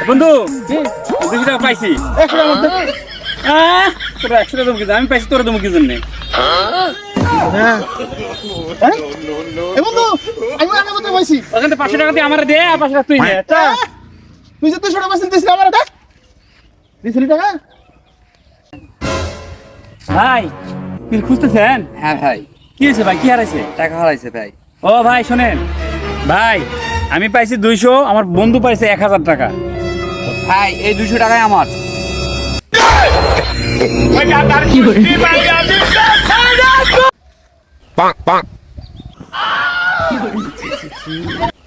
বন্ধু 200 টাকা পাইছি। 100 টাকা মধ্যে তোরা 100 টাকা দেবো, আমি পাইছি তোরা দেবো কি জন্য? বন্ধু আমি আগে কোথায় পাইছি? ওখান থেকে 500 টাকা দিয়ে আমার দে, আর 500 টাকা তুই নে। তুই যে 200 টাকা পাইছিস দিছিস আমার এটা? দিছিস টাকা? ভাই কি খুঁজতেছেন? হ্যাঁ ভাই, কি হয়েছে ভাই, কি হারাইছে? টাকা হারাইছে ভাই। ও ভাই শোনেন ভাই, আমি পাইছি 200, আমার বন্ধু পাইছে 1000 টাকা। ভাই এই 200 টাকাই আমার। Bonk, bonk.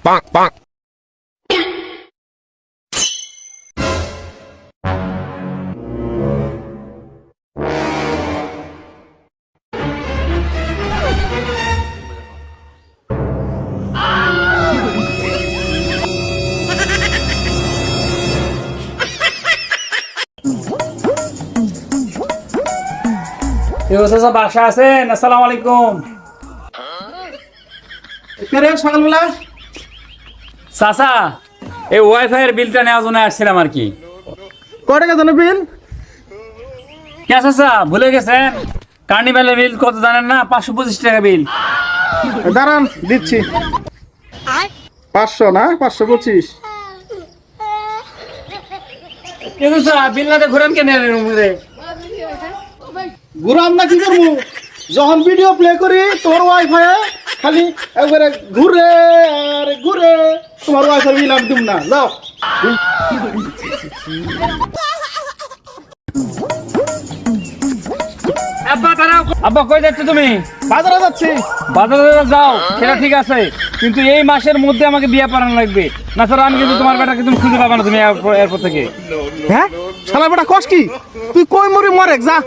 Bonk, bonk. বাসা আছেন? আসসালামু আলাইকুম। সকালবেলা চাচা এই ওয়াইফাই এর বিলটা নেওয়ার জন্য আসছিলাম আর কি। কয় টাকা জানো বিল? কে চাচা ভুলে গেছেন? কার্নিভালের বিল কত জানেন না? 525 টাকা বিল। দাঁড়ান দিচ্ছি। 500 না 525। কে চাচা বিল না দিয়ে ঘুরেন কেন রে? ঘুরাম না কি করবো? যখন ভিডিও প্লে করি তোর ওয়াইফাই খালি একবারে ঘুরে আর ঘুরে, তোমার ওয়াইফাই বিল আমি দিব না, যাও। আব্বা দাঁড়াও। আব্বা কই যাচ্ছ তুমি? বাজারে যাচ্ছি। বাজারে যাও, সেটা ঠিক আছে, কিন্তু এই মাসের মধ্যে আমাকে বিয়ে পাঠানো লাগবে, না স্যার আমি কিন্তু তোমার বেটাকে তুমি খুঁজে পাবা না তুমি এয়ারপোর্ট থেকে। হ্যাঁ শালা বেটা কস কি? তুই কই মরি মরে যা।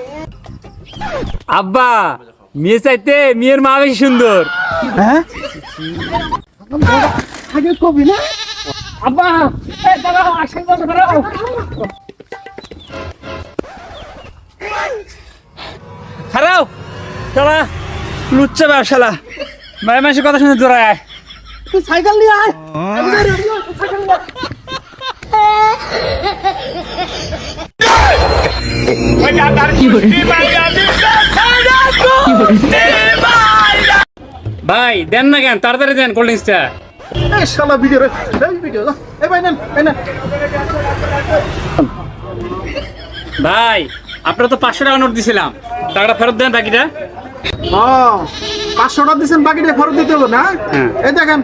আব্বা মেয়ে চাইতে মেয়ের মা বেশি সুন্দর। হ্যাঁ আগে কবি না। আব্বা এই দাঁড়াও, আশীর্বাদ করো। খারাও শালা লুচ্চা ব্যবসালা, ভাই মাসের কথা শুনে জোড়ায় আয়। তুই সাইকেল নিয়ে আয়। ভাই দেন না কেন, তাড়াতাড়ি দেন কোল্ড ড্রিঙ্কসটা। এই শালা ভিডিও রে, এই ভিডিও যা। এই ভাই নেন, এই নেন। ভাই আপনারা তো 500 টাকা নোট দিছিলাম, টাকাটা ফেরত দেন বাকিটা। ও 500 টাকা দিছেন, বাকিটা ফেরত দিতে হবে না? এই দেখেন